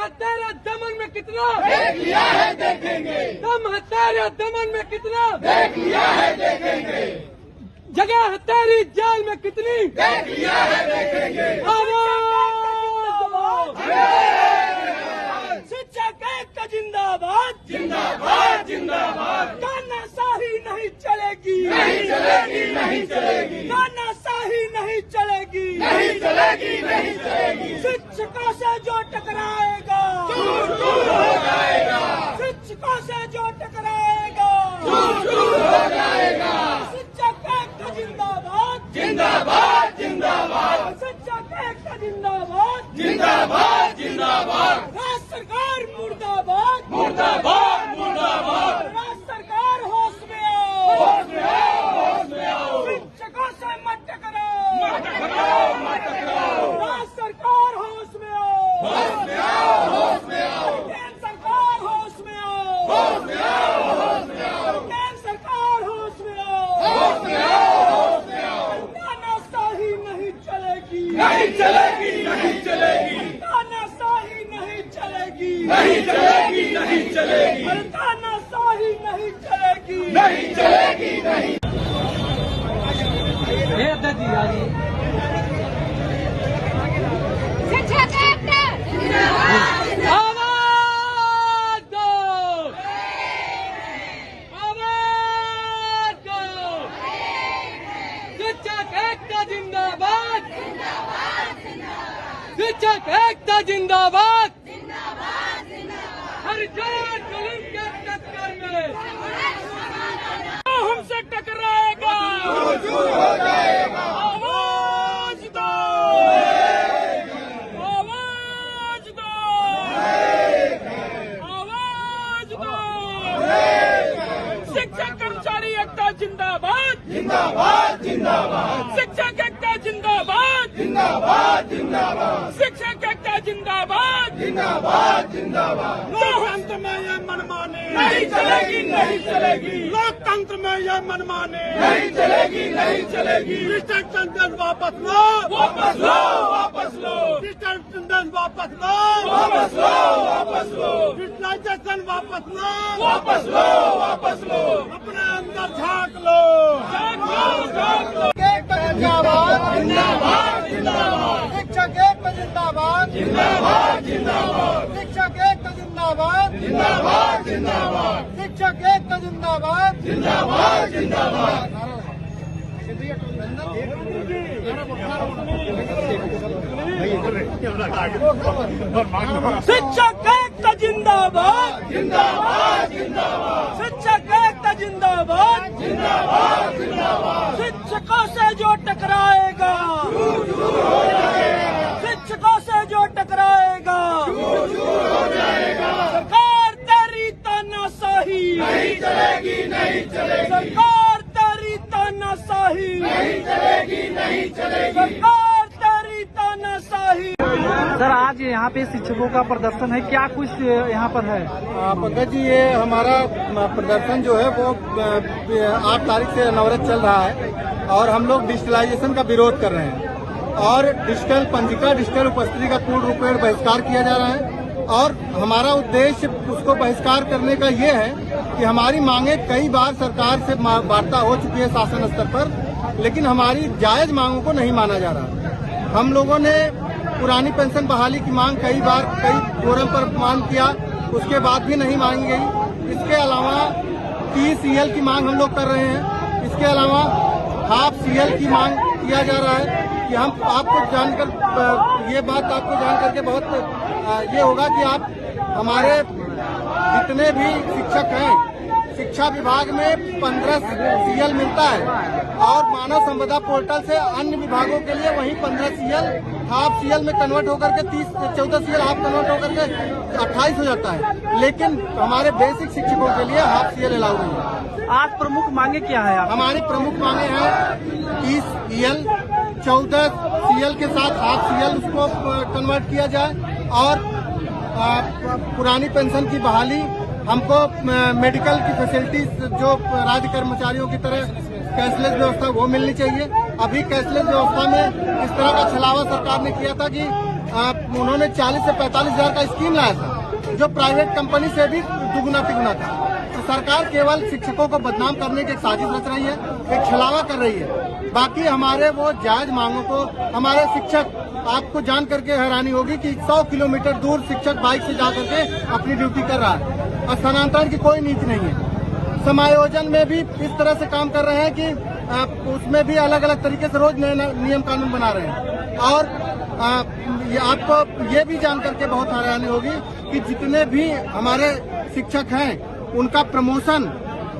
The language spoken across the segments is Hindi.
है तेरे दमन में कितना, देख लिया है देखेंगे। दम है तेरे दमन में कितना, देख लिया है देखेंगे। जगह है तेरी जेल में कितनी, देख लिया है देखेंगे। शिक्षक एकता जिंदाबाद, जिंदाबाद जिंदाबाद। तानाशाही नहीं चलेगी, नहीं चलेगी नहीं चलेगी, तानाशाही नहीं चलेगी, नहीं चलेगी नहीं चलेगी। शिक्षकों से जो टकराएगा दूर दूर हो जाएगा, शिक्षकों से जो टकराएगा दूर दूर हो जाएगा। शिक्षक एकता जिंदाबाद, जिंदाबाद जिंदाबाद, शिक्षक एकता जिंदाबाद, जिंदाबाद जिंदाबाद। राज्य सरकार मुर्दाबाद, मुर्दाबाद मुर्दाबाद। राज्य सरकार होश में आओ, होश में आओ, होश में आओ। शिक्षकों से मत टकराओ, मत टकराओ, मत टकराओ। राज्य सरकार होश में आओ, होश में आओ, होश में आओ। केंद्र सरकार होश में आओ, होश में आओ, होश में आओ। केंद्र सरकार होश में आओ, होश में आओ, होश में आओ। तानाशाही नहीं चलेगी, नहीं चलेगी नहीं चलेगी, तानाशाही नहीं चलेगी, नहीं चलेगी नहीं चलेगी, तानाशाही नहीं चलेगी, नहीं चलेगी नहीं। शिक्षक एकता आवाज दो, आवाज दो, शिक्षक एकता जिंदाबाद, शिक्षक एकता जिंदाबाद, हर जान जुल्म के टक्कर में हमसे टकराएगा, दूर हो जाएगा। आवाज दो, आवाज दो, आवाज दो। शिक्षक कर्मचारी एकता जिंदाबाद, जिंदाबाद जिंदाबाद, शिक्षक एकता जिंदाबाद, जिंदाबाद जिंदाबाद, शिक्षक एकता जिंदाबाद। जिंदाबाद जिंदाबाद। लोकतंत्र में ये मनमानी नहीं चलेगी नहीं चलेगी, लोकतंत्र में ये मनमानी नहीं चलेगी नहीं चलेगी। डिस्टेंस वापस लो, वापस लो, वापस लो, डिस्टेंस वापस लो, वापस लो, वापस लो, डिस्टेंसेशन वापस लो, वापस लो, वापस लो। अपने अंदर झांक लो, झांक लो, झांक लो। जिंदाबाद, जिंदाबाद जिंदाबाद, शिक्षक एकता जिंदाबाद, जिंदाबाद जिंदाबाद, शिक्षक एकता जिंदाबाद, जिंदाबाद जिंदाबाद, शिक्षक एकता जिंदाबाद। जिंदाबाद जिंदाबाद। शिक्षक एकता जिंदाबाद, जिंदाबाद जिंदाबाद, शिक्षक एकता जिंदाबाद, जिंदाबाद जिंदाबाद। शिक्षकों से जो टकराएगा, शिक्षकों से जो टकराएगा, सरकार तेरी तानाशाही, नहीं चलेगी नहीं चलेगी, सरकार तेरी तानाशाही, नहीं चलेगी नहीं चलेगी। सरकार तेरी तानाशाही। सर, आज यहाँ पे शिक्षकों का प्रदर्शन है, क्या कुछ यहाँ पर है? पंकज जी, ये हमारा प्रदर्शन जो है वो 8 तारीख से अनवरत चल रहा है और हम लोग डिजिटलाइजेशन का विरोध कर रहे हैं और डिजिटल पंजिका, डिजिटल उपस्थिति का पूर्ण रूपेण बहिष्कार किया जा रहा है। और हमारा उद्देश्य उसको बहिष्कार करने का ये है कि हमारी मांगे कई बार सरकार से वार्ता हो चुकी है शासन स्तर पर, लेकिन हमारी जायज मांगों को नहीं माना जा रहा। हम लोगों ने पुरानी पेंशन बहाली की मांग कई बार कई फोरम पर मांग किया, उसके बाद भी नहीं मांगी गई। इसके अलावा TCL की मांग हम लोग कर रहे हैं, इसके अलावा हाफ CL की मांग किया जा रहा है कि हम आपको जानकर ये बात आपको जान करके बहुत ये होगा कि आप हमारे जितने भी शिक्षक हैं, शिक्षा विभाग में 15 CL मिलता है और मानव संपदा पोर्टल से अन्य विभागों के लिए वही 15 CL हाफ CL में कन्वर्ट होकर के 14 CL हाफ कन्वर्ट होकर के 28 हो जाता है, लेकिन हमारे बेसिक शिक्षकों के लिए हाफ CL अलाउ नहीं है। आज प्रमुख मांगे क्या है आप? हमारी प्रमुख मांगे हैं 30 EL 14 CL के साथ हाफ CL उसको कन्वर्ट किया जाए और पुरानी पेंशन की बहाली, हमको मेडिकल की फैसिलिटीज जो राज्य कर्मचारियों की तरह कैशलेस व्यवस्था वो मिलनी चाहिए। अभी कैशलेस व्यवस्था में इस तरह का छलावा सरकार ने किया था कि उन्होंने 40 से 45 हजार का स्कीम लाया था, जो प्राइवेट कंपनी से भी दुगुना तिगुना था। तो सरकार केवल शिक्षकों को बदनाम करने की एक साजिश रच रही है, एक छलावा कर रही है। बाकी हमारे वो जायज मांगों को हमारे शिक्षक, आपको जान करके हैरानी होगी कि 100 किलोमीटर दूर शिक्षक बाइक से जा करके अपनी ड्यूटी कर रहा है और स्थानांतरण की कोई नीति नहीं है। समायोजन में भी इस तरह से काम कर रहे हैं कि उसमें भी अलग अलग तरीके से रोज नए नियम कानून बना रहे हैं। और आपको ये भी जान करके बहुत हैरानी होगी कि जितने भी हमारे शिक्षक हैं उनका प्रमोशन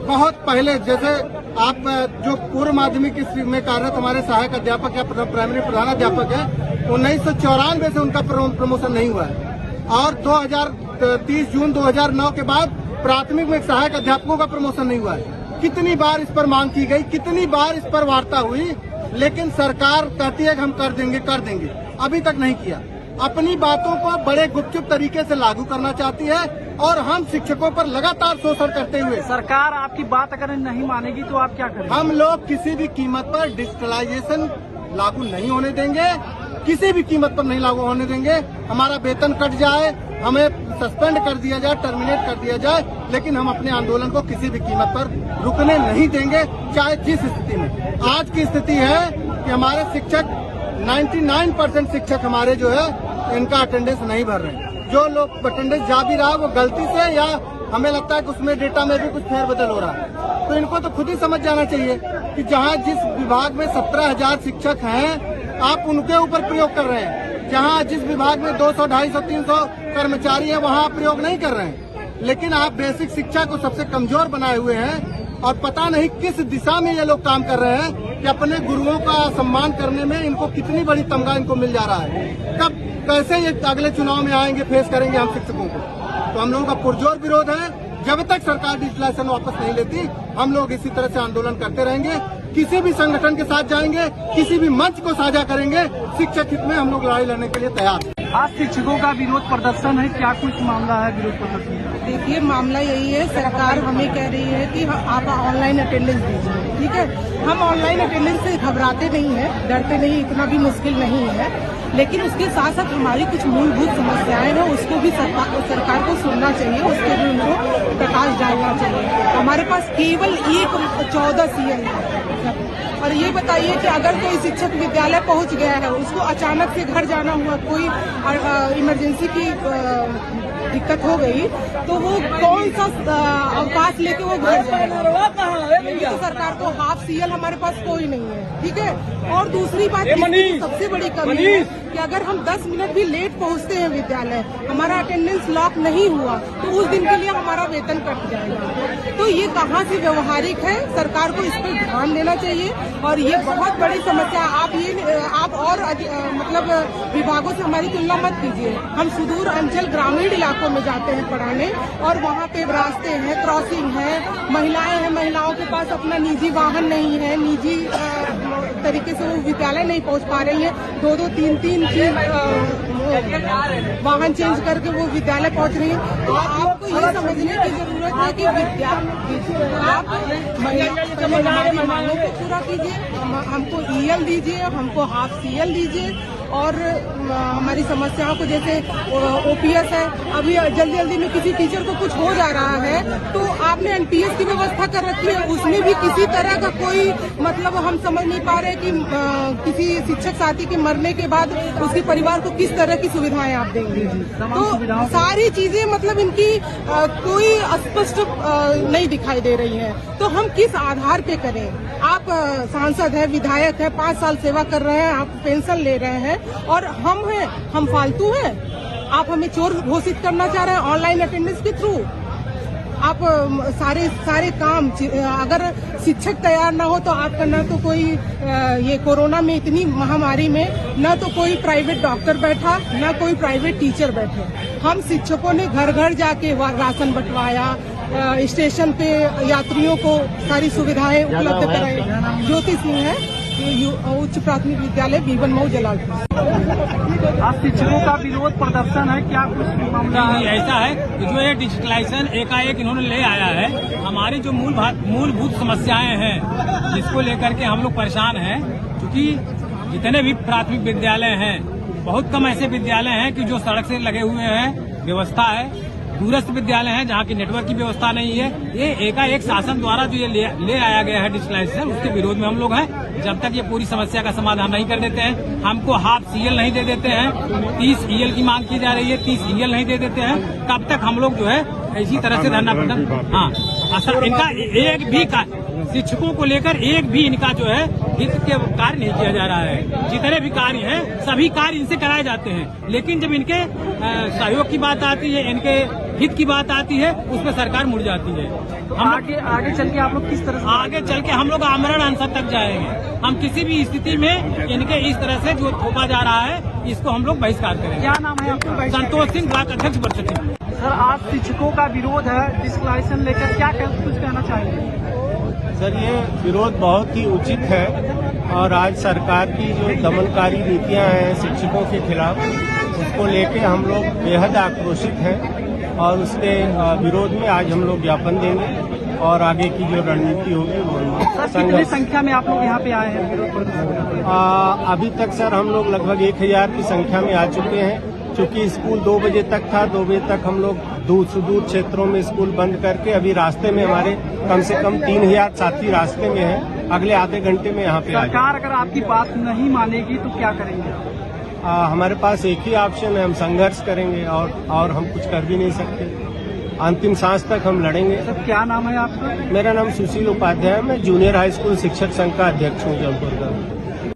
बहुत पहले, जैसे आप जो पूर्व माध्यमिक में कार्यरत हमारे सहायक अध्यापक या प्राइमरी प्रधानाध्यापक है, 1994 से उनका प्रमोशन नहीं हुआ है। और 30 जून 2009 के बाद प्राथमिक में सहायक अध्यापकों का प्रमोशन नहीं हुआ है। कितनी बार इस पर मांग की गई, कितनी बार इस पर वार्ता हुई, लेकिन सरकार कहती है कि हम कर देंगे, अभी तक नहीं किया। अपनी बातों को बड़े गुपचुप तरीके से लागू करना चाहती है और हम शिक्षकों पर लगातार शोषण करते हुए। सरकार आपकी बात अगर नहीं मानेगी तो आप क्या करेंगे? हम लोग किसी भी कीमत पर डिजिटलाइजेशन लागू नहीं होने देंगे, किसी भी कीमत पर नहीं लागू होने देंगे। हमारा वेतन कट जाए, हमें सस्पेंड कर दिया जाए, टर्मिनेट कर दिया जाए, लेकिन हम अपने आंदोलन को किसी भी कीमत पर रुकने नहीं देंगे, चाहे जिस स्थिति में। आज की स्थिति है कि हमारे शिक्षक 99% शिक्षक हमारे जो है इनका अटेंडेंस नहीं भर रहे हैं। जो लोग अटेंडेंस जा भी रहा है वो गलती से, या हमें लगता है कि उसमें डेटा में भी कुछ फेरबदल हो रहा है। तो इनको तो खुद ही समझ जाना चाहिए कि जहाँ जिस विभाग में 17,000 शिक्षक हैं, आप उनके ऊपर प्रयोग कर रहे हैं। जहाँ जिस विभाग में 200, 250, 300 कर्मचारी है, वहाँ आप प्रयोग नहीं कर रहे हैं। लेकिन आप बेसिक शिक्षा को सबसे कमजोर बनाए हुए हैं और पता नहीं किस दिशा में ये लोग काम कर रहे हैं कि अपने गुरुओं का सम्मान करने में इनको कितनी बड़ी तमगा इनको मिल जा रहा है। कब कैसे ये अगले चुनाव में आएंगे, फेस करेंगे हम शिक्षकों को। तो हम लोगों का पुरजोर विरोध है। जब तक सरकार डिजिटलाइजेशन वापस नहीं लेती, हम लोग इसी तरह से आंदोलन करते रहेंगे। किसी भी संगठन के साथ जाएंगे, किसी भी मंच को साझा करेंगे। शिक्षक हित में हम लोग लड़ाई लड़ने के लिए तैयार हैं। आज शिक्षकों का विरोध प्रदर्शन है, क्या कुछ मामला है विरोध प्रदर्शन? देखिए, मामला यही है, सरकार हमें कह रही है कि आप ऑनलाइन अटेंडेंस दीजिए। ठीक है, हम ऑनलाइन अटेंडेंस से घबराते नहीं हैं, डरते नहीं, इतना भी मुश्किल नहीं है। लेकिन उसके साथ साथ हमारी कुछ मूलभूत समस्याएं हैं, उसको भी सरकार को सुनना चाहिए, उसके भी उनको प्रकाश डालना चाहिए। हमारे पास केवल एक 14 CL है। और ये बताइए कि अगर कोई शिक्षक विद्यालय पहुंच गया है, उसको अचानक से घर जाना हुआ, कोई इमरजेंसी की दिक्कत हो गई, तो वो कौन सा अवकाश लेके वो घर जाएगा? तो सरकार को हाफ CL हमारे पास कोई नहीं है। ठीक है, और दूसरी बात सबसे बड़ी कमी है कि अगर हम 10 मिनट भी लेट पहुंचते हैं विद्यालय, हमारा अटेंडेंस लॉक नहीं हुआ, तो उस दिन के लिए हमारा वेतन कट जाएगा। तो ये कहाँ से व्यवहारिक है? सरकार को इस पर ध्यान देना चाहिए। और ये बहुत बड़ी समस्या। आप और मतलब विभागों से हमारी तुलना मत कीजिए। हम सुदूर अंचल ग्रामीण इलाकों में जाते हैं पढ़ाने, और वहाँ पे रास्ते हैं, क्रॉसिंग है, महिलाएं हैं, महिलाओं के पास अपना निजी वाहन नहीं है, निजी तरीके से वो विद्यालय नहीं पहुंच पा रही है। 2-2, 3-3 वाहन चेंज करके वो विद्यालय पहुंच रही है। तो आपको ये समझने की जरूरत है कि आप हमारी मांगों को पूरा कीजिए, हमको EL दीजिए, हमको हाफ CL दीजिए, और हमारी समस्याओं को, जैसे OPS है, अभी जल्दी में किसी टीचर को कुछ हो जा रहा है तो आपने NPS की व्यवस्था कर रखी है, उसमें भी किसी तरह का कोई मतलब हम समझ नहीं पा रहे कि किसी शिक्षक साथी के मरने के बाद उसके परिवार को किस तरह की सुविधाएं आप देंगे। तो सारी चीजें मतलब इनकी कोई स्पष्ट नहीं दिखाई दे रही है। तो हम किस आधार पे करें? आप सांसद है, विधायक है, 5 साल सेवा कर रहे हैं, आप पेंशन ले रहे हैं, और हम फालतू हैं? आप हमें चोर घोषित करना चाह रहे हैं ऑनलाइन अटेंडेंस के थ्रू? आप सारे काम, अगर शिक्षक तैयार ना हो तो आपका न तो कोई ये कोरोना में इतनी महामारी में न तो कोई प्राइवेट डॉक्टर बैठा, न कोई प्राइवेट टीचर बैठे। हम शिक्षकों ने घर घर जाके राशन बंटवाया, स्टेशन पे यात्रियों को सारी सुविधाएं उपलब्ध कराई। ज्योति सिंह है, उच्च प्राथमिक विद्यालय बीबन मऊ जलालपुर। आज शिक्षकों का विरोध प्रदर्शन है, क्या कुछ मामला है? ऐसा है कि जो ये डिजिटलाइजेशन एकाएक इन्होंने ले आया है, हमारी जो मूलभूत समस्याएं हैं जिसको लेकर के हम लोग परेशान हैं, क्योंकि जितने भी प्राथमिक विद्यालय हैं बहुत कम ऐसे विद्यालय हैं कि जो सड़क से लगे हुए हैं, व्यवस्था है। दूरस्थ विद्यालय हैं जहाँ की नेटवर्क की व्यवस्था नहीं है। ये एकाएक शासन द्वारा जो ये ले आया गया है डिजिटलाइजेशन, उसके विरोध में हम लोग हैं। जब तक ये पूरी समस्या का समाधान नहीं कर देते हैं, हमको हाफ सीएल नहीं दे देते हैं, 30 ईएल की मांग की जा रही है, 30 ईएल नहीं दे देते हैं, तब तक हम लोग जो है इसी तरह से धरना प्रदर्शन। हाँ, असर इनका एक भी शिक्षकों को लेकर एक भी इनका जो है हित के कार्य नहीं किया जा रहा है। जितने भी कार्य हैं सभी कार्य इनसे कराए जाते हैं, लेकिन जब इनके सहयोग की बात आती है, इनके हित की बात आती है, उसमें सरकार मुड़ जाती है। हम आगे चल के आप लोग किस तरह से आगे चल के हम लोग आमरण अनशन तक जाएंगे। हम किसी भी स्थिति में इनके इस तरह से जो थोपा जा रहा है, इसको हम लोग बहिष्कार करेंगे। क्या नाम है आपका? संतोष सिंह, ब्लॉक अध्यक्ष बरसठी। सर, आज शिक्षकों का विरोध है डिजिटलाइजेशन लेकर, क्या कुछ कहना चाहेंगे? सर, ये विरोध बहुत ही उचित है और आज सरकार की जो दमनकारी नीतियां हैं शिक्षकों के खिलाफ, उसको लेके हम लोग बेहद आक्रोशित हैं और उसके विरोध में आज हम लोग ज्ञापन देंगे और आगे की जो रणनीति होगी वो कितनी संख्या में आप लोग यहाँ पे आए हैं विरोध प्रदर्शन? अभी तक सर हम लोग लगभग 1000 की संख्या में आ चुके हैं। चूंकि स्कूल 2 बजे तक था, 2 बजे तक हम लोग दूर सुदूर क्षेत्रों में स्कूल बंद करके अभी रास्ते में हमारे कम से कम 3000 साथी रास्ते में हैं। अगले आधे घंटे में यहाँ पे आ जाएंगे। सरकार अगर आपकी बात नहीं मानेगी तो क्या करेंगे? हमारे पास एक ही ऑप्शन है, हम संघर्ष करेंगे और हम कुछ कर भी नहीं सकते। अंतिम सांस तक हम लड़ेंगे। सर, क्या नाम है आपका? मेरा नाम सुशील उपाध्याय है, मैं जूनियर हाई स्कूल शिक्षक संघ का अध्यक्ष हूँ जौनपुर का।